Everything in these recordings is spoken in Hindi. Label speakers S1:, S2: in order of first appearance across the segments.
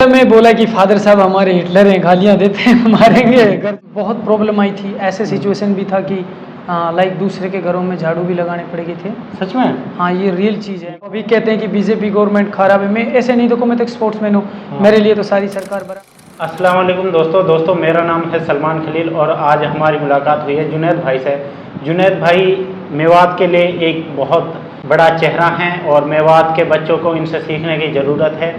S1: मैं बोला कि फादर साहब हमारे हिटलर हैं, गालियाँ देते हैं, मारेंगे। घर बहुत प्रॉब्लम आई थी, ऐसे सिचुएशन भी था कि लाइक दूसरे के घरों में झाड़ू भी लगाने पड़ गए थे।
S2: सच में?
S1: हाँ, ये रियल चीज़ है। अभी कहते हैं कि बीजेपी गवर्नमेंट खराब है, मैं ऐसे नहीं, देखो मैं तो स्पोर्ट्समैन हूँ, मेरे लिए तो सारी सरकार बरा।
S2: अस्सलाम वालेकुम दोस्तों, मेरा नाम है सलमान खलील और आज हमारी मुलाकात हुई है जुनैद भाई से। जुनैद भाई मेवात के लिए एक बहुत बड़ा चेहरा हैं और मेवात के बच्चों को इनसे सीखने की ज़रूरत है।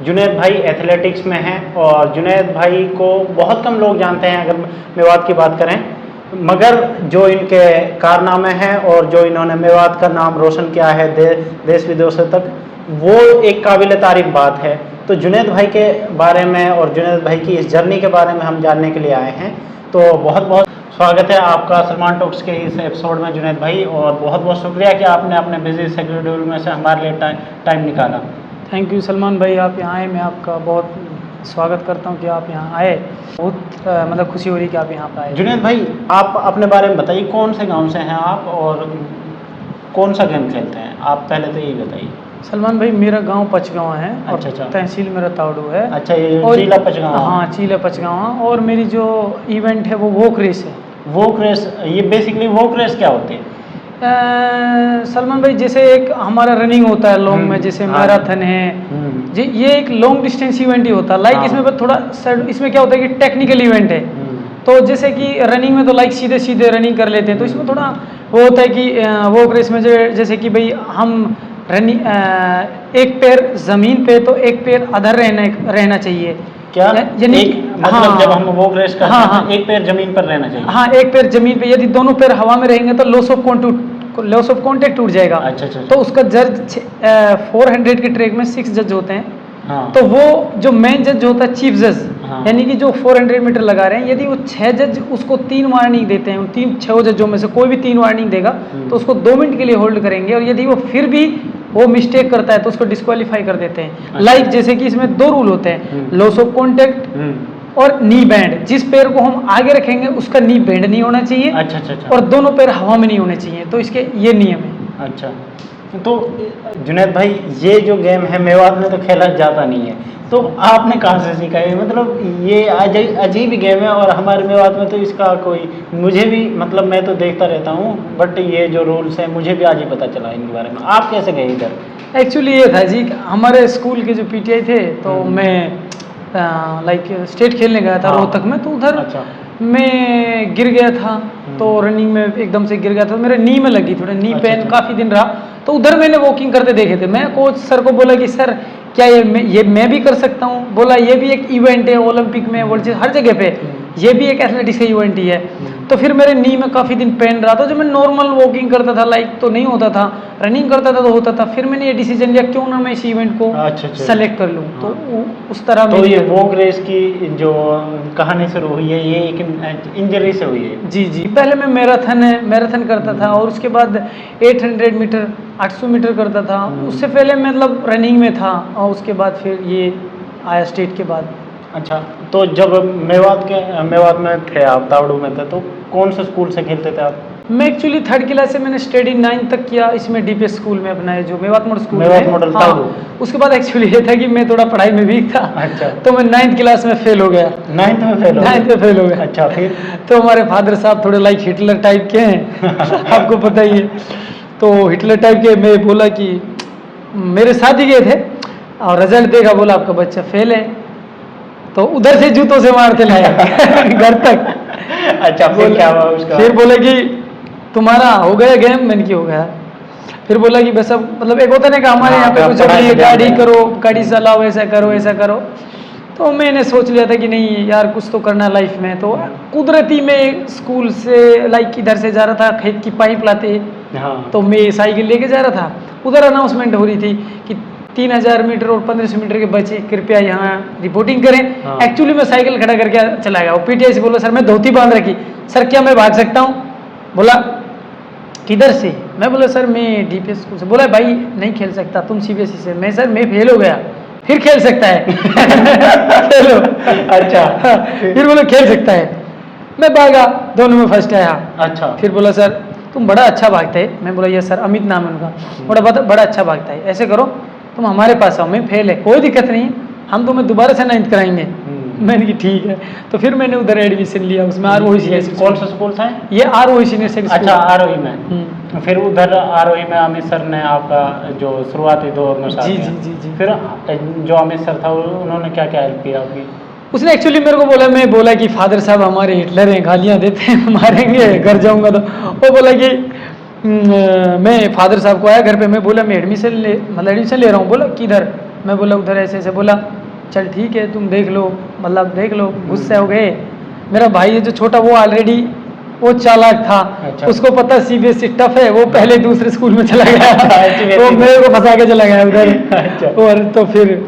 S2: जुनैद भाई एथलेटिक्स में हैं और जुनैद भाई को बहुत कम लोग जानते हैं अगर मेवात की बात करें, मगर जो इनके कारनामे हैं और जो इन्होंने मेवात का नाम रोशन किया है देश विदेशों तक, वो एक काबिल तारीफ बात है। तो जुनैद भाई के बारे में और जुनैद भाई की इस जर्नी के बारे में हम जानने के लिए आए हैं। तो बहुत बहुत स्वागत है आपका सलमान टॉक्स के इस एपिसोड में जुनैद भाई, और बहुत बहुत शुक्रिया कि आपने अपने बिजी शेड्यूल में से हमारे लिए टाइम निकाला।
S1: थैंक यू सलमान भाई, आप यहाँ आए, मैं आपका बहुत स्वागत करता हूँ कि आप यहाँ आए। बहुत मतलब खुशी हो रही कि आप यहाँ पर आए।
S2: जुनैद भाई, आप अपने बारे में बताइए, कौन से गांव से हैं आप और कौन सा गेम खेलते हैं? आप पहले तो यही बताइए।
S1: सलमान भाई, मेरा गांव पचगांव है।
S2: अच्छा।
S1: और तहसील मेरा तावड़ू है।
S2: अच्छा, ये
S1: और
S2: चीला पचगांव?
S1: हाँ, चीला पचगांव। और मेरी जो इवेंट है वो वॉक रेस है।
S2: वॉक रेस, ये बेसिकली वॉक रेस क्या होती है?
S1: सलमान भाई, जैसे एक हमारा रनिंग होता है लॉन्ग में, जैसे मैराथन है, ये एक लॉन्ग डिस्टेंस इवेंट ही होता है। लाइक इसमें पर थोड़ा इसमें क्या होता है कि टेक्निकल इवेंट है। तो जैसे कि रनिंग में तो लाइक सीधे सीधे रनिंग कर लेते हैं, तो इसमें थोड़ा वो होता है कि वॉक रेस में जैसे कि भाई हम रनिंग एक पैर जमीन पे तो एक पैर अधर रहना चाहिए।
S2: क्या
S1: यानी
S2: मतलब
S1: हाँ,
S2: जब हम वॉक रेस करते हैं, हाँ, एक पैर जमीन पर रहना चाहिए।
S1: हाँ, एक पैर जमीन पे, यदि दोनों पैर हवा में रहेंगे तो लॉस ऑफ कॉन्टेक्ट टूट जाएगा।
S2: अच्छा।
S1: तो उसका जज 400 के ट्रैक में 6 जज होते हैं।
S2: हाँ।
S1: तो वो जो मेन जज होता है चीफ जज,
S2: हाँ।
S1: यानी कि जो 400 मीटर लगा रहे हैं, यदि वो 6 जज उसको 3 वार्निंग देते हैं, उन 6 जजों में से कोई भी 3 वार्निंग देगा तो उसको 2 मिनट के लिए होल्ड करेंगे, और यदि वो फिर भी वो मिस्टेक करता है तो उसको डिस्क्वालीफाई कर देते हैं। लाइक जैसे कि इसमें 2 रूल होते हैं, लॉस ऑफ कॉन्टेक्ट और नी बैंड। जिस पैर को हम आगे रखेंगे उसका नी बैंड नहीं होना चाहिए।
S2: अच्छा।
S1: और दोनों पैर हवा में नहीं होने चाहिए। तो इसके ये नियम है।
S2: अच्छा, तो जुनैद भाई, ये जो गेम है मेवात में तो खेला जाता नहीं है, तो आपने कहाँ से सीखा है? मतलब ये अजीब गेम है और हमारे मेवात में तो इसका कोई, मुझे भी मतलब मैं तो देखता रहता हूँ, बट ये जो रूल्स हैं मुझे भी आज ही पता चला इनके बारे में। आप कैसे गए इधर?
S1: एक्चुअली ये था जी, हमारे स्कूल के जो पीटीआई थे, तो मैं लाइक स्टेट खेलने गया था रोहतक में। तो उधर मैं गिर गया था, तो रनिंग में एकदम से गिर गया था, मेरे नी में लगी, थोड़ा नी पेन काफ़ी दिन रहा। तो उधर मैंने वॉकिंग करते देखे थे। मैं कोच सर को बोला कि सर क्या ये मैं भी कर सकता हूँ? बोला ये भी एक इवेंट है, ओलंपिक में, वर्ल्ड हर जगह पे ये भी एक एथलेटिक्स का इवेंट ही है। तो फिर मेरे नी में काफ़ी दिन पेन रहा था। जो मैं नॉर्मल वॉकिंग करता था लाइक तो नहीं होता था, रनिंग करता था तो होता था। फिर मैंने ये डिसीजन लिया क्यों ना मैं इस इवेंट को सेलेक्ट कर लूँ। तो उस तरह
S2: तो ये वॉक रेस की जो कहानी शुरू हुई है, ये एक इंजरी से हुई है? जी।
S1: पहले मैं मैराथन करता था, और उसके बाद 800 मीटर 800 मीटर करता था। उससे पहले मतलब रनिंग में था, और उसके बाद फिर ये आया स्टेट के बाद।
S2: अच्छा, तो जब मेवात में थे आप, तावड़ू में थे, तो कौन से स्कूल से खेलते थे आप?
S1: मैं एक्चुअली 3rd क्लास से मैंने स्टडी 9th तक किया इसमें डीपीएस स्कूल में, अपना जो Mewat model school
S2: Mewat model Tauru.
S1: उसके बाद एक्चुअली ये था कि मैं थोड़ा पढ़ाई में वीक था।
S2: अच्छा।
S1: तो मैं 9th क्लास में फेल हो गया।
S2: 9th में फेल हो गया? अच्छा, फिर?
S1: तो हमारे फादर साहब थोड़े लाइक हिटलर टाइप के हैं आपको पता ही है। तो हिटलर टाइप के, मैं बोला कि मेरे साथ ही गए थे और रिजल्ट देखा, बोला आपका बच्चा फेल है। तो उधर से जूतों से मार के लाया घर तक।
S2: अच्छा, फिर क्या हुआ उसका?
S1: फिर बोले कि तुम्हारा हो गया गेम। मैंने क्या हो गया? फिर बोला कि बस अब मतलब एक होता है ना हमारे यहाँ पे कुछ अपनी गाड़ी करो, गाड़ी चलाओ, ऐसा करो। तो मैंने सोच लिया था कि नहीं यार, कुछ तो करना लाइफ में। तो कुदरती में स्कूल से लाइक इधर से जा रहा था, खेत की पाइप लाते, तो मैं साइकिल लेके जा रहा था। उधर अनाउंसमेंट हो रही थी कि 3000 मीटर और 1500 मीटर के बच्चे कृपया यहाँ रिपोर्टिंग करें। एक्चुअली मैं साइकिल खड़ा करके चला गया। वो पीटीआई से बोला सर मैं धोती बांध रखी, सर क्या मैं भाग सकता हूँ? बोला किधर से? मैं बोला सर मैं डीपीएस स्कूल से। बोला भाई नहीं खेल सकता, तुम सीबीएसई से। मैं सर मैं फेल हो गया। फिर खेल सकता है चलो
S2: अच्छा।
S1: फिर बोला खेल सकता है। मैं भागा, दोनों में फर्स्ट आया।
S2: अच्छा।
S1: फिर बोला सर तुम बड़ा अच्छा भागते है। मैं बोला यस सर, अमित नाम है उनका। बड़ा अच्छा भागता है, ऐसे करो तुम हमारे पास आओ, मैं फेल है, कोई दिक्कत नहीं। हम तुम्हें दोबारा से 9th कराएंगे। मैंने कि ठीक है, तो फिर मैंने उधर एडमिशन लिया उसमें ROE सीनियर।
S2: कौन सा स्कूल था
S1: ये ROE सीनियर सेकेंडरी
S2: अच्छा
S1: स्कूल।
S2: ROE में। फिर उधर ROE में अमित सर ने आपका जो शुरुआती दौर में साथ
S1: जी
S2: दिया।
S1: जी जी जी।
S2: फिर जो अमित सर था उन्होंने क्या क्या हेल्प किया आपकी?
S1: उसने एक्चुअली मेरे को बोला, मैं बोला कि फादर साहब हमारे हिटलर हैं, गालियाँ देते हैं, मारेंगे घर जाऊंगा तो। वो बोला कि मैं फादर साहब को आया घर पे, मैं बोला मैं एडमिशन ले रहा हूँ। बोला किधर? मैं बोला उधर ऐसे ऐसे। बोला चल ठीक है तुम देख लो, मतलब देख लो। गुस्से हो गए। मेरा भाई है जो छोटा, वो ऑलरेडी वो चालाक था।
S2: अच्छा।
S1: उसको पता CBSE टफ है, वो पहले दूसरे स्कूल में चला गया।
S2: CBSE
S1: वो मेरे को फंसा के चला गया उधर।
S2: अच्छा।
S1: और तो फिर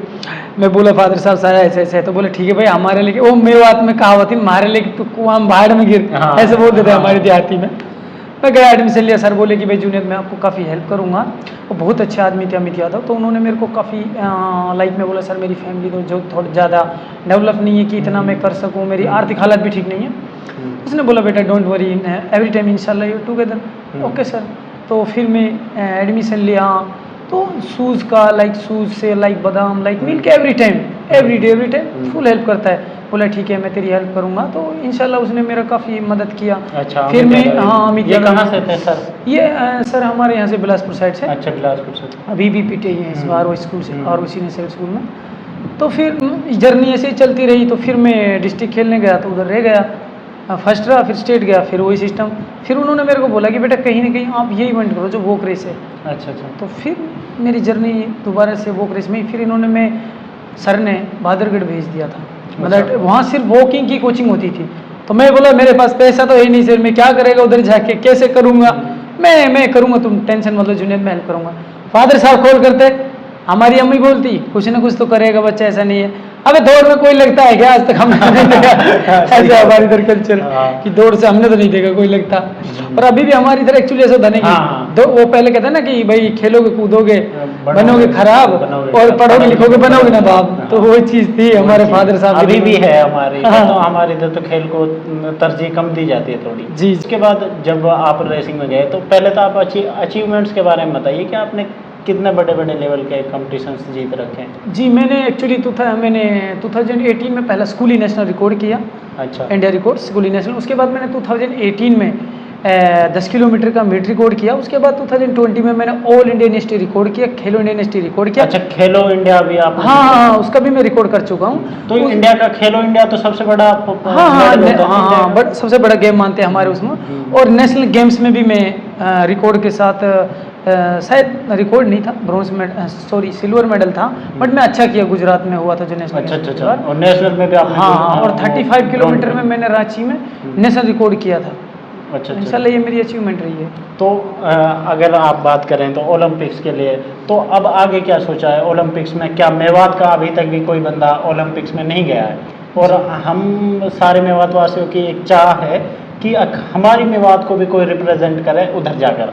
S1: मैं बोला फादर साहब सारा ऐसे ऐसे है, तो बोले ठीक है भाई हमारे लेके, वो मेवात में कहावत है, मारे लेके तो कुआं भाड़ में गिर,
S2: हाँ,
S1: ऐसे बोल देते हैं
S2: हाँ।
S1: हमारे देहाती में। मैं गया एडमिशन लिया। सर बोले कि भाई जुनेद मैं आपको काफ़ी हेल्प करूँगा। वो बहुत अच्छे आदमी थे अमित यादव, तो उन्होंने मेरे को काफ़ी लाइक में बोला सर मेरी फैमिली तो जो थोड़ी ज़्यादा डेवलप नहीं है कि इतना मैं कर सकूँ, मेरी आर्थिक हालत भी ठीक नहीं है। उसने बोला बेटा डोंट वरी, एवरी टाइम इंशाल्लाह यू टुगेदर। Okay sir. तो फिर मैं एडमिशन लिया, तो शूज़ का लाइक शूज़ से लाइक बादाम like milk every time every time full help करता है। बोला ठीक है मैं तेरी हेल्प करूँगा, तो इंशाल्लाह उसने मेरा काफ़ी मदद किया।
S2: अच्छा।
S1: फिर मैं हाँ अमित
S2: ये कहाँ से थे सर?
S1: ये सर हमारे यहाँ से बिलासपुर साइड से।
S2: अच्छा बिलासपुर से।
S1: अभी भी पीटे ही हैं इस बार वो स्कूल से, ROE सीनियर सेकेंडरी स्कूल में। तो फिर जर्नी ऐसे ही चलती रही। तो फिर मैं डिस्ट्रिक्ट खेलने गया तो उधर रह गया, फर्स्ट रहा, फिर स्टेट गया, फिर वही सिस्टम। फिर उन्होंने मेरे को बोला कि बेटा कहीं ना कहीं आप ये इवेंट करो जो वॉक रेस है।
S2: अच्छा अच्छा।
S1: तो फिर मेरी जर्नी दोबारा से वॉक रेस में ही, फिर इन्होंने मैं सर ने बहादुरगढ़ भेज दिया था। मतलब वहाँ सिर्फ वॉकिंग की कोचिंग होती थी। तो मैं बोला मेरे पास पैसा तो है नहीं सर, मैं क्या करेगा उधर जाके, कैसे करूँगा? मैं करूँगा, तुम टेंशन मतलब जुनेद में हेल्प करूँगा। फादर साहब कॉल करते, हमारी अम्मी बोलती कुछ ना कुछ तो करेगा बच्चा, ऐसा नहीं है। अबे दौड़ में कोई लगता है क्या? आज तक हमने नहीं देखा। ऐसे हमारी इधर कल्चर कि दौड़ से हमने तो नहीं देखा कोई लगता। और अभी भी हमारी इधर एक्चुअली ऐसा होता नहीं कि वो पहले कहते हैं ना कि भाई खेलोगे कूदोगे बनोगे खराब और पढ़ोगे लिखोगे बनोगे ना बाप। तो वो चीज़ थी हमारे फादर साहब।
S2: अभी भी है हमारी। तो हमारे इधर तो खेल को तरजीह कम दी जाती है थोड़ी
S1: जी।
S2: उसके बाद जब आप रेसिंग में गए तो पहले तो आप अचीवमेंट्स के बारे में बताइए कि आपने कितने बड़े बड़े लेवल के कॉम्पिटिशन्स जीत रखे हैं?
S1: जी मैंने एक्चुअली 2018 में पहला स्कूली नेशनल रिकॉर्ड किया।
S2: अच्छा।
S1: इंडिया रिकॉर्ड स्कूली नेशनल। उसके बाद मैंने 2018 में 10 किलोमीटर का मिड रिकॉर्ड किया। उसके बाद 2020 में मैंने ऑल इंडिया यूनिवर्सिटी रिकॉर्ड किया, खेलो इंडिया यूनिवर्सिटी रिकॉर्ड किया।
S2: अच्छा खेलो इंडिया भी आप?
S1: हाँ, उसका भी मैं रिकॉर्ड कर चुका हूँ।
S2: तो इंडिया का खेलो इंडिया तो सबसे बड़ा
S1: हाँ बट सबसे बड़ा गेम मानते हैं हमारे उसमें। और नेशनल गेम्स में भी मैं रिकॉर्ड के साथ शायद रिकॉर्ड नहीं था, bronze medal sorry silver medal था, बट मैं अच्छा किया। गुजरात में हुआ था जो नेशनल।
S2: अच्छा। और नेशनल में भी आपने?
S1: हाँ, और 35 किलोमीटर में मैंने रांची में नेशनल रिकॉर्ड किया था।
S2: अच्छा।
S1: इंशाल्लाह ये मेरी अचीवमेंट रही है।
S2: तो अगर आप बात करें तो ओलंपिक्स के लिए तो अब आगे क्या सोचा है ओलंपिक्स में? क्या मेवात का अभी तक भी कोई बंदा ओलंपिक्स में नहीं गया है? और हम सारे मेवात वासियों की एक चाह है कि हमारी मेवात को भी कोई रिप्रेजेंट करे उधर जाकर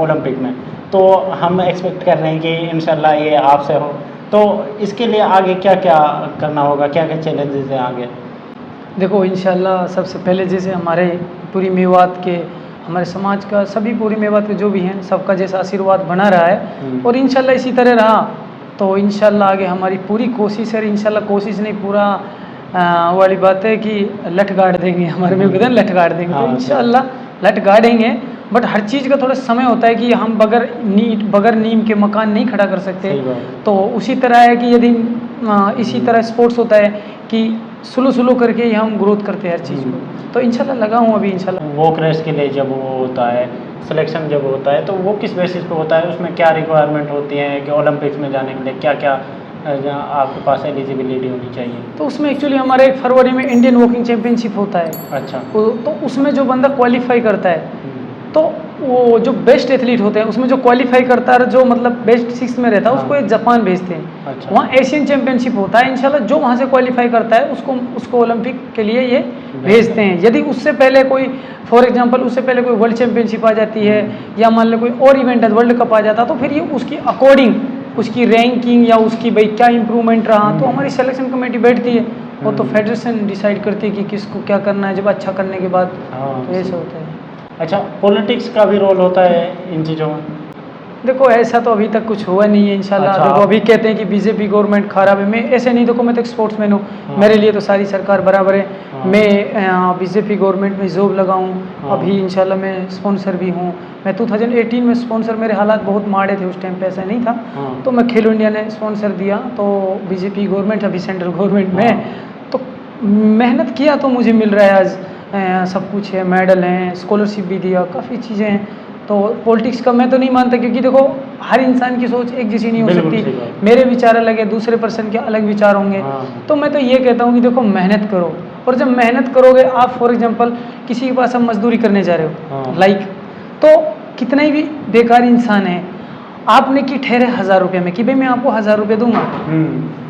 S2: ओलंपिक में। तो हम एक्सपेक्ट कर रहे हैं कि इंशाल्लाह ये आपसे हो। तो इसके लिए आगे क्या क्या करना होगा, क्या क्या चैलेंजेस हैं आगे?
S1: देखो इंशाल्लाह सबसे पहले जैसे हमारे पूरी मेवात के, हमारे समाज का, सभी पूरी मेवात के जो भी हैं सबका जैसा आशीर्वाद बना रहा है और इंशाल्लाह इसी तरह रहा तो इंशाल्लाह आगे हमारी पूरी कोशिश है। इंशाल्लाह कोशिश नहीं पूरा वाली बात है कि लठ गाड़ देंगे, हमारे में कहते हैं लठ गाड़ देंगे। तो इंशाल्लाह लठ गाड़ेंगे, बट हर चीज़ का थोड़ा समय होता है कि हम बगैर नीम के मकान नहीं खड़ा कर सकते। तो उसी तरह है कि यदि इसी तरह स्पोर्ट्स होता है कि स्लो करके ही हम ग्रोथ करते हैं हर चीज़ को। तो इंशाल्लाह लगा हूँ अभी इंशाल्लाह।
S2: वॉक रेस के लिए जब वो होता है सिलेक्शन जब होता है तो वो किस बेसिस पे होता है? उसमें क्या रिक्वायरमेंट होती है कि ओलंपिक्स में जाने के लिए क्या क्या आपके पास एलिजिबिलिटी होनी चाहिए?
S1: तो उसमें एक्चुअली हमारे 1 फरवरी में इंडियन वॉकिंग चैंपियनशिप होता है।
S2: अच्छा।
S1: तो उसमें जो बंदा क्वालिफाई करता है तो वो जो बेस्ट एथलीट होते हैं उसमें जो क्वालिफाई करता है, जो मतलब बेस्ट 6 में रहता है उसको एक जापान भेजते हैं।
S2: अच्छा।
S1: वहाँ एशियन चैंपियनशिप होता है। इंशाल्लाह जो वहाँ से क्वालिफाई करता है उसको ओलंपिक के लिए ये भेजते हैं। यदि उससे पहले कोई फॉर एग्जांपल उससे पहले कोई वर्ल्ड चैंपियनशिप आ जाती है या मान लो कोई और इवेंट है वर्ल्ड कप आ जाता तो फिर ये उसकी अकॉर्डिंग उसकी रैंकिंग या उसकी भाई क्या इंप्रूवमेंट रहा तो हमारी सिलेक्शन कमेटी बैठती है। वो तो फेडरेशन डिसाइड करती है कि किसको क्या करना है जब अच्छा करने के बाद। तो ऐसा होता है।
S2: अच्छा पॉलिटिक्स का भी रोल होता है इन चीज़ों में?
S1: देखो ऐसा तो अभी तक कुछ हुआ नहीं है इंशाल्लाह।
S2: अच्छा।
S1: देखो अभी कहते हैं कि बीजेपी गवर्नमेंट खराब है, मैं ऐसे नहीं, देखो मैं तो स्पोर्ट्समैन हूँ,
S2: हाँ।
S1: मेरे लिए तो सारी सरकार बराबर है।
S2: हाँ।
S1: मैं बीजेपी गवर्नमेंट में जॉब लगा हूँ,
S2: हाँ।
S1: अभी इंशाल्लाह मैं स्पॉन्सर भी हूँ। मैं 2018 में स्पॉन्सर, मेरे हालात बहुत माड़े थे उस टाइम पे, ऐसा नहीं था,
S2: हाँ।
S1: तो मैं खेलो इंडिया ने स्पॉन्सर दिया, तो बीजेपी गवर्नमेंट अभी सेंट्रल गवर्नमेंट में,
S2: हाँ।
S1: तो मेहनत किया तो मुझे मिल रहा है आज, सब कुछ है, मेडल हैं, स्कॉलरशिप भी दिया, काफ़ी चीज़ें हैं। तो पॉलिटिक्स का मैं तो नहीं मानता, क्योंकि देखो हर इंसान की सोच एक जैसी नहीं हो
S2: बिल्कुल सही
S1: सकती,
S2: बात।
S1: मेरे विचार अलग है, दूसरे पर्सन के अलग विचार होंगे।
S2: हाँ।
S1: तो मैं तो ये कहता हूँ कि देखो मेहनत करो, और जब मेहनत करोगे आप, फॉर एग्जांपल किसी के पास आप मजदूरी करने जा रहे हो,
S2: हाँ।
S1: लाइक, तो कितना ही भी बेकार इंसान है, आपने की ठहरे 1000 रुपये में कि भाई मैं आपको 1000 रुपये दूंगा,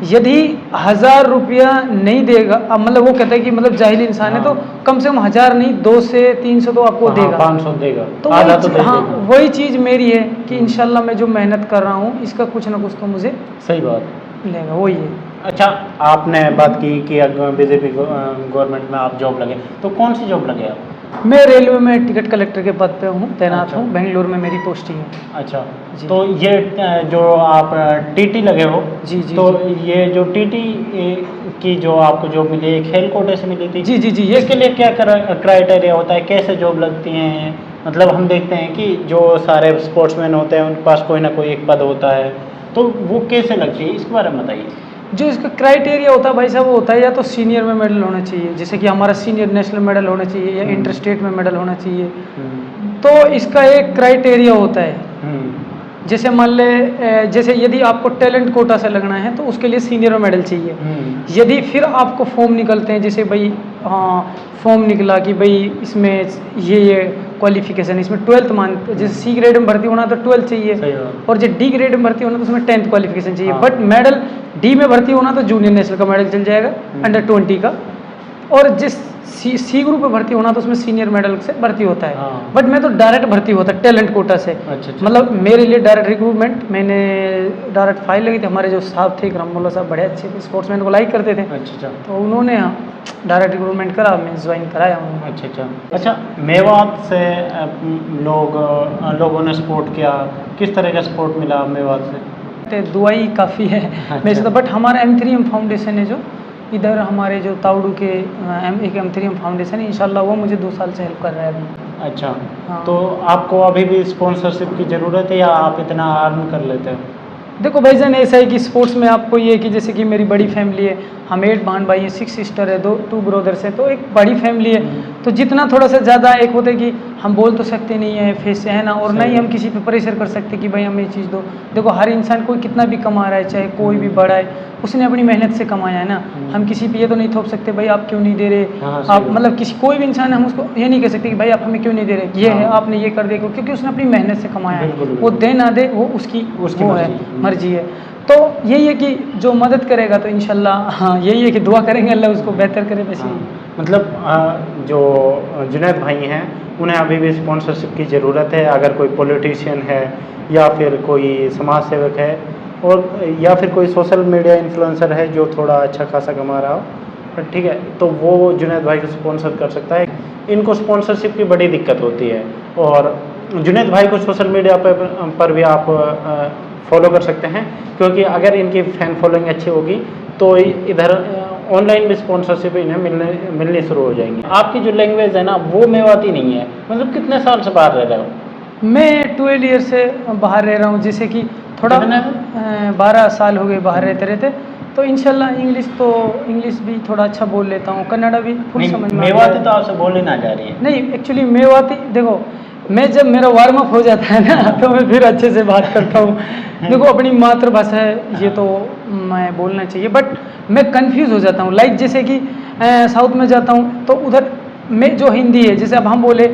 S1: यदि 1000 रुपया नहीं देगा, अब मतलब वो कहता है कि मतलब जाहिल इंसान है,
S2: हाँ।
S1: तो कम से कम 1000 नहीं 200 से 300 तो आपको देगा,
S2: 500 देगा,
S1: तो
S2: आधा तो
S1: वही
S2: दे
S1: हाँ
S2: देगा।
S1: वही चीज़ मेरी है कि इंशाल्लाह मैं जो मेहनत कर रहा हूँ इसका कुछ ना कुछ तो मुझे
S2: सही बात।
S1: मिलेगा, वही है।
S2: अच्छा, आपने बात की कि बीजेपी गवर्नमेंट में आप जॉब लगे, तो कौन सी जॉब लगे आप?
S1: मैं रेलवे में टिकट कलेक्टर के पद पे हूँ, तैनात
S2: अच्छा।
S1: हूँ, बेंगलुरु में मेरी पोस्टिंग है।
S2: अच्छा,
S1: जी।
S2: तो ये जो आप टीटी लगे हो,
S1: जी जी
S2: तो ये जो टीटी की जो आपको जॉब मिली है, खेल कोटे से मिली थी?
S1: जी जी जी, ये
S2: इसके लिए क्या क्राइटेरिया होता है, कैसे जॉब लगती हैं? मतलब हम देखते हैं कि जो सारे स्पोर्ट्समैन होते हैं उनके पास कोई ना कोई एक पद होता है, तो वो कैसे लगती है, इसके बारे में बताइए।
S1: जो इसका क्राइटेरिया होता है भाई साहब, वो होता है या तो सीनियर में मेडल होना चाहिए, जैसे कि हमारा सीनियर नेशनल मेडल होना चाहिए, या इंटर स्टेट में मेडल होना चाहिए, तो इसका एक क्राइटेरिया होता है। जैसे मान ले जैसे यदि आपको टैलेंट कोटा से लगना है तो उसके लिए सीनियर में मेडल चाहिए। यदि फिर आपको फॉर्म निकलते हैं, जैसे भाई हाँ फॉर्म निकला कि भाई इसमें ये क्वालिफिकेशन, इसमें 12th मान, जैसे सी ग्रेड में भर्ती होना तो 12th चाहिए, और जो डी ग्रेड में भर्ती होना तो उसमें 10th क्वालिफिकेशन चाहिए।
S2: हाँ।
S1: बट मेडल डी में भर्ती होना तो जूनियर नेशनल का मेडल चल जाएगा, अंडर 20 का, और जिस सी ग्रुप में भर्ती होना तो उसमें सीनियर मेडल से भर्ती होता है।
S2: हाँ।
S1: बट मैं तो डायरेक्ट भर्ती होता टैलेंट कोटा से।
S2: अच्छा।
S1: मतलब मेरे लिए डायरेक्ट रिक्रूटमेंट, मैंने डायरेक्ट फाइल लगी थी, हमारे जो साहब थे करमोल्ला साहब, बड़े अच्छे थे, स्पोर्ट्समैन को लाइक करते थे,
S2: अच्छा।
S1: तो उन्होंने डायरेक्ट रिक्रूटमेंट करा, मैं ज्वाइन कराया हूँ।
S2: अच्छा, मेवात से लोगों ने सपोर्ट किया, किस तरह का सपोर्ट मिला मेवात से?
S1: दुआई काफ़ी है वैसे तो, बट हमारा M3M फाउंडेशन है जो इधर हमारे जो ताउडू के एक M3M फाउंडेशन है, इंशाल्लाह वो मुझे 2 साल से हेल्प कर रहा है अभी।
S2: अच्छा।
S1: हाँ।
S2: तो आपको अभी भी स्पॉन्सरशिप की ज़रूरत है या आप इतना अर्न कर लेते हो?
S1: देखो भाईजान ऐसा है कि स्पोर्ट्स में आपको ये है कि जैसे कि मेरी बड़ी फैमिली है, हम 8 बहन भाई हैं, 6 सिस्टर है, 2 ब्रदर्स हैं, तो एक बड़ी फैमिली है, तो जितना थोड़ा सा ज़्यादा एक होता है कि हम बोल तो सकते नहीं है फेस से, है ना, और नहीं हम किसी पे प्रेशर कर सकते कि भाई हमें ये चीज़ दो। देखो हर इंसान कोई कितना भी कमा रहा है, चाहे कोई भी बड़ा है, उसने अपनी मेहनत से कमाया है ना, हम किसी पे ये तो नहीं थोप सकते भाई आप क्यों नहीं दे रहे,
S2: हाँ,
S1: आप मतलब किसी कोई भी इंसान है, हम उसको ये नहीं कह सकते कि भाई आप हमें क्यों नहीं दे रहे, ये है आपने ये कर दिया, क्योंकि उसने अपनी मेहनत से कमाया है, वो दे ना दे वो उसकी वो है मर्जी है। तो यही है कि जो मदद करेगा तो इंशाल्लाह, हाँ यही है कि दुआ करेंगे अल्लाह उसको बेहतर करे। वैसे
S2: मतलब जो जुनैद भाई हैं उन्हें अभी भी स्पॉन्सरशिप की ज़रूरत है, अगर कोई पॉलिटिशियन है या फिर कोई समाज सेवक है और या फिर कोई सोशल मीडिया इन्फ्लुएंसर है जो थोड़ा अच्छा खासा कमा रहा हो, ठीक है, तो वो जुनैद भाई को स्पॉन्सर कर सकता है। इनको स्पॉन्सरशिप की बड़ी दिक्कत होती है, और जुनैद भाई को सोशल मीडिया पर भी आप फॉलो कर सकते हैं, क्योंकि अगर इनकी फ़ैन फॉलोइंग अच्छी होगी तो इधर ऑनलाइन भी स्पॉन्सरशिप इन्हें मिलनी शुरू हो जाएंगी। आपकी जो लैंग्वेज है ना वो मेवाती नहीं है, मतलब कितने साल से बाहर रह रहे हो?
S1: मैं 12 ईयर से बाहर रह रहा हूँ, जैसे कि थोड़ा 12 साल हो गए बाहर रहते रहते, तो इंशाल्लाह इंग्लिश भी थोड़ा अच्छा बोल लेता हूँ, कन्नड़ा भी फुल समझ में।
S2: मेवाती तो आपसे बोलने ना जा रही है।
S1: नहीं एक्चुअली मेवाती, देखो मैं जब मेरा वार्म अप हो जाता है ना तो मैं फिर अच्छे से बात करता हूँ। देखो अपनी मातृभाषा है ये तो मैं बोलना चाहिए, बट मैं कंफ्यूज हो जाता हूँ, लाइक जैसे कि साउथ में जाता हूँ तो उधर में जो हिंदी है, जैसे अब हम बोले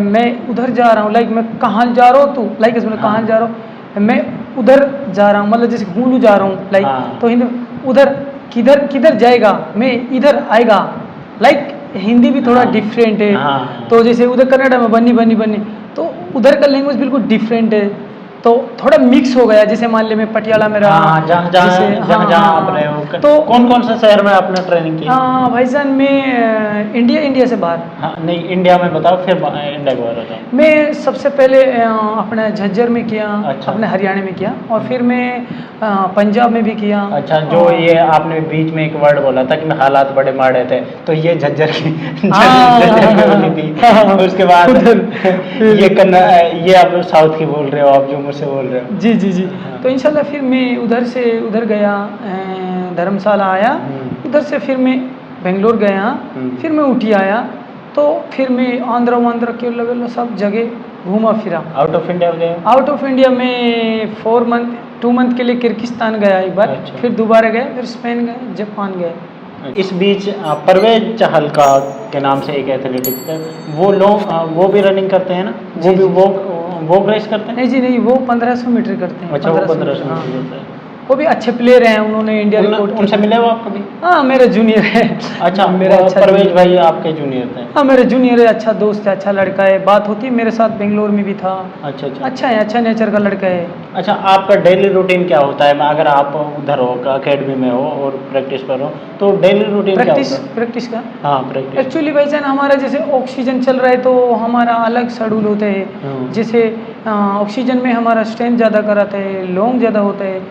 S1: मैं उधर जा रहा हूँ, लाइक मैं कहाँ जा रहा हूँ तू, लाइक इसमें कहाँ जा रहा हूँ, मैं उधर जा रहा हूँ, मतलब जैसे हुलू जा रहा हूँ, लाइक तो हिंदी उधर किधर जाएगा, मैं इधर आएगा, लाइक हिंदी भी थोड़ा डिफरेंट है। तो जैसे उधर कन्नड़ा में बन्नी, तो उधर का लैंग्वेज बिल्कुल डिफरेंट है, तो थोड़ा मिक्स हो गया, जैसे मान ले मैं पटियाला में रहा।
S2: हाँ, जहाँ
S1: जैसे
S2: आप रहे हो,
S1: तो
S2: कौन कौन से शहर में आपने ट्रेनिंग की?
S1: भाईजान मैं इंडिया से बाहर।
S2: हाँ, नहीं, इंडिया में बताओ, फिर इंडिया के बारे में बताओ।
S1: मैं सबसे पहले अपने झज्जर में किया,
S2: अच्छा।
S1: अपने हरियाणा में किया, और फिर मैं पंजाब में भी किया।
S2: अच्छा, जो ये आपने बीच में एक वर्ड बोला था कि मैं हालात बड़े माड़े थे, तो ये झज्जर की झज्जर की बोली थी। उसके बाद ये आप साउथ की बोल रहे हो, आप जो मुझसे बोल रहे हो।
S1: जी जी जी।
S2: हाँ।
S1: तो इंशाल्लाह फिर मैं उधर से उधर गया, धर्मशाला आया, उधर से फिर मैं बेंगलोर गया, फिर मैं ऊटी आया, तो फिर मैं आंध्रा केरला वेरला सब जगह घूमा फिरा।
S2: आउट ऑफ इंडिया गए?
S1: आउट ऑफ इंडिया में 2 मंथ के लिए किर्गिस्तान गया एक बार।
S2: अच्छा।
S1: फिर दोबारा गए, फिर स्पेन गए, जापान गए।
S2: इस बीच परवेज चहल का के नाम से एक एथलेटिक्स है, वो लोग वो भी रनिंग करते हैं ना? वो
S1: जी,
S2: भी
S1: जी।
S2: वो रेस करते हैं?
S1: नहीं जी नहीं, वो 1500 मीटर करते हैं।
S2: अच्छा, वो 1500
S1: मीटर, हाँ।
S2: मीटर करते हैं।
S1: वो भी अच्छे प्लेयर हैं, उन्होंने इंडिया रिकॉर्ड
S2: उनसे मिले हो आप कभी?
S1: हाँ, मेरे जूनियर है।
S2: अच्छा,
S1: मेरा अच्छा
S2: परवेज
S1: junior-
S2: भाई आपके जूनियर थे?
S1: हाँ, मेरे जूनियर है, अच्छा दोस्त है, अच्छा लड़का है, बात होती है, मेरे साथ बेंगलोर में भी था।
S2: अच्छा अच्छा।
S1: अच्छा है, अच्छा नेचर का लड़का है।
S2: अच्छा, आपका डेली रूटीन क्या होता है? अगर आप उधर हो, अकेडमी में हो और प्रैक्टिस कर रहे हो, तो डेली रूटीन क्या होता है?
S1: प्रैक्टिस का
S2: हाँ, प्रैक्टिस।
S1: एक्चुअली भाईजान हमारा जैसे ऑक्सीजन चल रहा है तो हमारा अलग शेड्यूल होता है। जैसे ऑक्सीजन में हमारा स्ट्रेंथ ज़्यादा कराता है, लॉन्ग ज़्यादा होता है,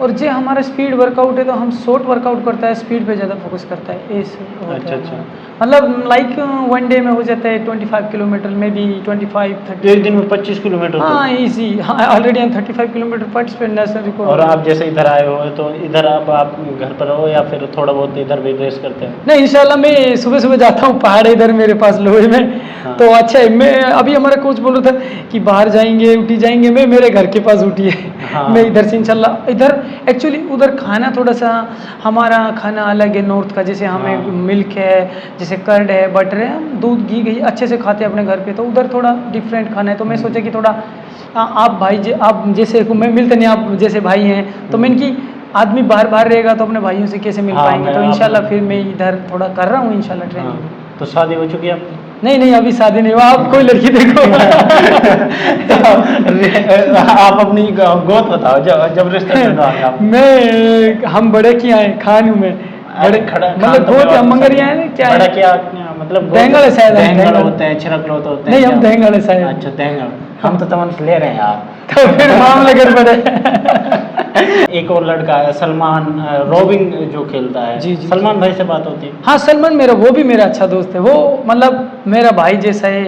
S1: और जो हमारा स्पीड वर्कआउट है तो हम शॉर्ट वर्कआउट करता है, स्पीड पे ज़्यादा फोकस करता है, ऐसे होता
S2: अच्छा
S1: है
S2: अच्छा।
S1: हमारा। मतलब लाइक 1 डे में हो जाता है 25 किलोमीटर में भी, 25 30।
S2: एक दिन में 25 किलोमीटर?
S1: हाँ ईजी, हाँ ऑलरेडी हम 35 किलोमीटर पार्टिसिपेट नेशनल रिकॉर्ड।
S2: और आप जैसे इधर आए हो तो इधर आप घर पर हो या फिर थोड़ा बहुत इधर भी रेस करते हैं?
S1: नहीं, इंशाल्लाह मैं सुबह सुबह जाता हूँ, पहाड़ है इधर मेरे पास लोहे में।
S2: हाँ।
S1: तो अच्छा है, मैं अभी हमारा कोच बोल रहा था कि बाहर जाएंगे, ऊटी जाएंगे, मैं मेरे घर के पास ऊटी है।
S2: हाँ।
S1: मैं इधर से इंशाल्लाह, इधर एक्चुअली उधर खाना थोड़ा सा हमारा खाना अलग है नॉर्थ का, जैसे हमें
S2: हाँ।
S1: मिल्क है, जैसे कर्ड है, बटर है, हम दूध घी घी अच्छे से खाते हैं अपने घर पे, तो उधर थोड़ा डिफरेंट खाना है। तो मैं सोचा कि थोड़ा आप भाई आप जैसे मैं मिलते नहीं, आप जैसे भाई हैं, तो मैं इनकी आदमी बाहर बाहर रहेगा तो अपने भाइयों से कैसे मिल
S2: हाँ,
S1: पाएंगे, तो इंशाल्लाह फिर मैं इधर थोड़ा कर रहा हूँ इंशाल्लाह ट्रेनिंग।
S2: हाँ। तो शादी हो चुकी है आपकी?
S1: नहीं नहीं, अभी शादी नहीं हुआ। आप कोई लड़की देखो।
S2: आप अपनी गोत बताओ, जब रिश्ते में आप।
S1: मैं हम बड़े किया है, खान हूँ मैं बड़े, मतलब गोत या मंगरिया है ना, क्या
S2: बड़ा
S1: है?
S2: क्या मतलब?
S1: देंगल है शायद,
S2: देंगल
S1: देंगल
S2: होते हैं, छिरकलोत होते हैं।
S1: नहीं, हम
S2: क्या?
S1: देंगल है शायद।
S2: अच्छा, देंगल। हम तो तमन ले रहे हैं यार।
S1: तो फिर मामले कर पड़े।
S2: एक और लड़का है सलमान, रोविंग जो खेलता है।
S1: जी, जी,
S2: सलमान भाई से बात होती है?
S1: हाँ, सलमान मेरा, वो भी मेरा अच्छा दोस्त है, वो मतलब मेरा भाई जैसा है।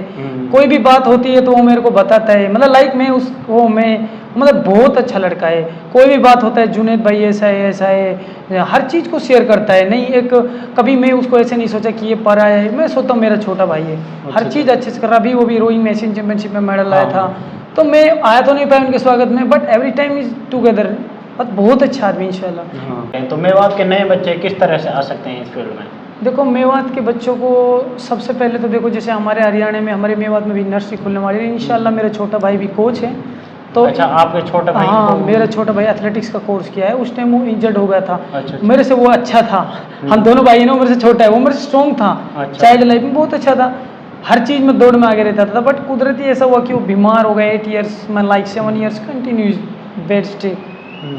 S1: कोई भी बात होती है तो वो मेरे को बताता है, मतलब लाइक मैं उसको मैं मतलब बहुत अच्छा लड़का है। कोई भी बात होता है, जुनैद भाई ऐसा है, हर चीज़ को शेयर करता है। नहीं एक कभी मैं उसको ऐसे नहीं सोचा कि ये परा है, मैं सोचता हूँ मेरा छोटा भाई है, हर चीज़ अच्छे से कर रहा। अभी वो भी रोइंग में एशियन चैंपियनशिप में मेडल लाया था, तो मैं आया तो नहीं पाया उनके स्वागत में, but every time is together. बहुत अच्छा आदमी इंशाल्लाह।
S2: हाँ। तो मेवात के नए बच्चे किस तरह से आ सकते हैं इस फील्ड में?
S1: देखो, मेवात के बच्चों को सबसे पहले तो देखो, जैसे हमारे हरियाणा में, हमारे मेवात में भी नर्सरी खुलने वाली है इंशाल्लाह। मेरा छोटा भाई भी कोच है, तो
S2: अच्छा, आपके छोटे भाई?
S1: हाँ, मेरा छोटा भाई एथलेटिक्स का कोर्स किया है। उस टाइम वो इंजर्ड हो गया था।
S2: अच्छा।
S1: मेरे से वो अच्छा था। हम दोनों भाई हैं ना, मेरे से छोटा है, वो मेरे से स्ट्रॉन्ग था।
S2: अच्छा।
S1: चाइल्ड लाइफ में बहुत अच्छा था, हर चीज़ में दौड़ में आगे रहता था। बट कुदरती ऐसा हुआ कि वो बीमार हो गया 8 ईयर्स में, लाइक 7 ईयर्स कंटिन्यूज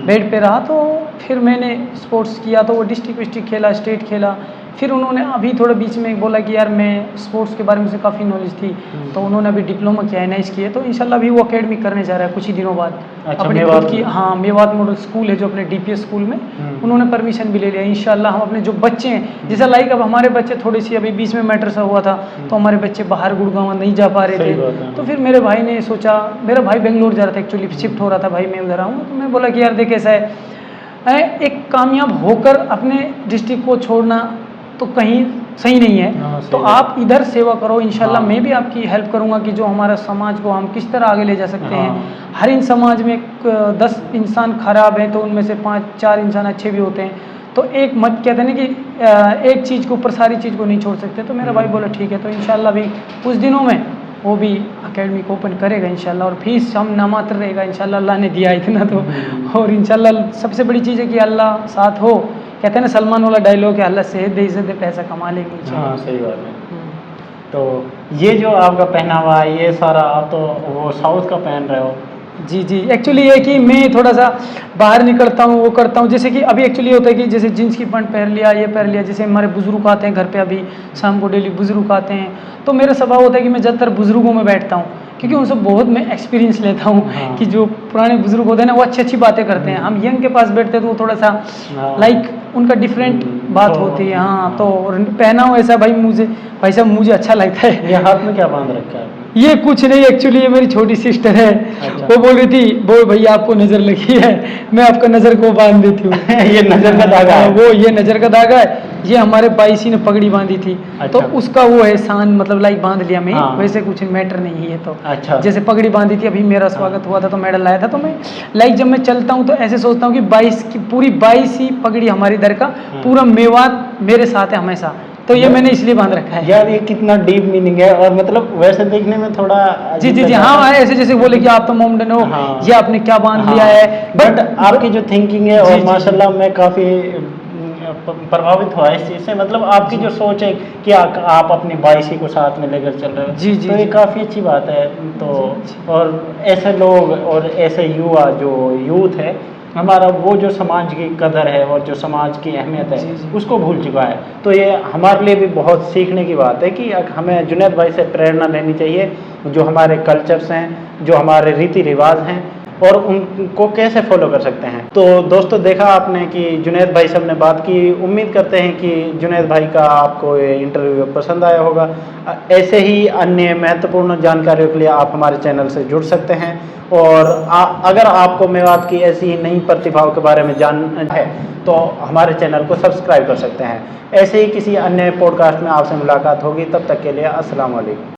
S1: बेड पे रहा। तो फिर मैंने स्पोर्ट्स किया, तो वो डिस्ट्रिक्ट खेला, स्टेट खेला। फिर उन्होंने अभी थोड़ा बीच में बोला कि यार मैं स्पोर्ट्स के बारे में से काफ़ी नॉलेज थी, तो उन्होंने अभी डिप्लोमा किया है, नाइस किया, तो इंशाल्लाह अभी वो अकेडमी करने जा रहा है कुछ ही दिनों बाद।
S2: अच्छा,
S1: अपनी खुद की, हाँ, मेवात मॉडल स्कूल है जो अपने DPS स्कूल में, उन्होंने परमिशन भी ले लिया। इंशाल्लाह हम अपने जो बच्चे हैं, जैसा लाइक अब हमारे बच्चे थोड़ी सी अभी बीच में मैटर सा हुआ था, तो हमारे बच्चे बाहर गुड़गांव नहीं जा पा रहे थे, तो फिर मेरे भाई ने सोचा, मेरा भाई बेंगलोर जा रहा था एक्चुअली, शिफ्ट हो रहा था भाई, मैं उधर आऊँगा, तो मैं बोला कि यार देख ऐसा है, एक कामयाब होकर अपने डिस्ट्रिक्ट को छोड़ना तो कहीं सही नहीं है।
S2: हाँ,
S1: तो आप इधर सेवा करो, इंशाल्लाह मैं भी आपकी हेल्प करूंगा कि जो हमारा समाज को हम किस तरह आगे ले जा सकते हैं। हर इन समाज में 10 इंसान खराब हैं तो उनमें से 5-4 इंसान अच्छे भी होते हैं। तो एक मत कहते हैं ना कि एक चीज़ के ऊपर सारी चीज़ को नहीं छोड़ सकते। तो मेरा भाई बोला ठीक है, तो इंशाल्लाह भी कुछ दिनों में वो भी अकेडमी को ओपन करेगा इंशाल्लाह, और फीस हम ना मात्र रहेगा इंशाल्लाह, अल्लाह ने दिया इतना तो। और इंशाल्लाह सबसे बड़ी चीज़ है कि अल्लाह साथ हो। कहते हैं ना सलमान वाला डायलॉग है, अल्लाह सेहत दे, इज्जत दे, पैसा कमा लेंगे।
S2: हाँ, सही बात है। तो ये जो आपका पहनावा है, ये सारा आप तो वो साउथ का पहन रहे हो,
S1: जी जी, एक्चुअली ये कि मैं थोड़ा सा बाहर निकलता हूँ, वो करता हूँ, जैसे कि अभी एक्चुअली होता है कि जैसे जीन्स की पैंट पहन लिया, ये पहन लिया, जैसे हमारे बुजुर्ग आते हैं घर पे, अभी शाम को डेली बुजुर्ग आते हैं, तो मेरा स्वभाव होता है कि मैं ज़्यादातर बुजुर्गों में बैठता हूँ, क्योंकि उनसे बहुत मैं एक्सपीरियंस लेता हूँ
S2: हाँ।
S1: कि जो पुराने बुजुर्ग होते हैं ना वो अच्छी अच्छी बातें करते हैं, हम यंग के पास बैठते हैं तो वो थोड़ा सा
S2: हाँ।
S1: लाइक उनका डिफरेंट बात
S2: तो
S1: होती है। हाँ,
S2: हाँ।
S1: तो पहना हो ऐसा भाई साहब मुझे अच्छा लगता है।
S2: ये हाथ में क्या बांध रखा है आपने?
S1: ये कुछ नहीं, एक्चुअली ये मेरी छोटी सिस्टर है,
S2: अच्छा।
S1: वो बोल रही थी, बोल भैया आपको नज़र लगी है, मैं आपका नज़र को बांध देती हूँ।
S2: ये नजर का धागा है।
S1: वो ये नज़र का धागा है, ये हमारे बाईसी ने पगड़ी बांधी थी, तो
S2: अच्छा।
S1: उसका वो है शान, मतलब लाइक बांध लिया मैं,
S2: हाँ।
S1: वैसे कुछ मैटर नहीं है। तो
S2: अच्छा।
S1: जैसे पगड़ी बांधी थी, अभी मेरा स्वागत हुआ था तो मेडल लाया था, तो मैं लाइक जब मैं चलता हूँ तो ऐसे सोचता हूँ कि 22 की पूरी 22 ही पगड़ी हमारी दर का, पूरा मेवात मेरे साथ है हमेशा, तो ये मैंने इसलिए बांध रखा है।
S2: यार ये कितना डीप मीनिंग है, और मतलब वैसे देखने में थोड़ा
S1: जी
S2: अजीब
S1: जी जी,
S2: लगता
S1: हाँ
S2: है।
S1: ऐसे जैसे बोले कि आप तो मोमडन हो,
S2: हाँ।
S1: ये आपने क्या बांध लिया
S2: हाँ।
S1: है,
S2: बट आपकी जो थिंकिंग है,
S1: जी,
S2: और
S1: जी,
S2: माशाल्लाह मैं काफ़ी प्रभावित हुआ इस चीज़ से, मतलब आपकी जो सोच है कि आप अपनी बाईसी को साथ में लेकर चल रहे हो,
S1: जी, जी,
S2: तो ये
S1: जी।
S2: काफ़ी अच्छी बात है। तो
S1: जी, जी।
S2: और ऐसे लोग और ऐसे युवा जो यूथ है हमारा, वो जो समाज की कदर है और जो समाज की अहमियत
S1: जी,
S2: है
S1: जी।
S2: उसको भूल चुका है। तो ये हमारे लिए भी बहुत सीखने की बात है कि हमें जुनैद भाई से प्रेरणा लेनी चाहिए, जो हमारे कल्चर्स हैं, जो हमारे रीति रिवाज हैं, और उनको कैसे फॉलो कर सकते हैं। तो दोस्तों देखा आपने कि जुनैद भाई से हमने बात की, उम्मीद करते हैं कि जुनैद भाई का आपको ये इंटरव्यू पसंद आया होगा। ऐसे ही अन्य महत्वपूर्ण जानकारियों के लिए आप हमारे चैनल से जुड़ सकते हैं, और अगर आपको मेवात की ऐसी ही नई प्रतिभाओं के बारे में जानना है तो हमारे चैनल को सब्सक्राइब कर सकते हैं। ऐसे ही किसी अन्य पॉडकास्ट में आपसे मुलाकात होगी, तब तक के लिए अस्सलाम वालेकुम।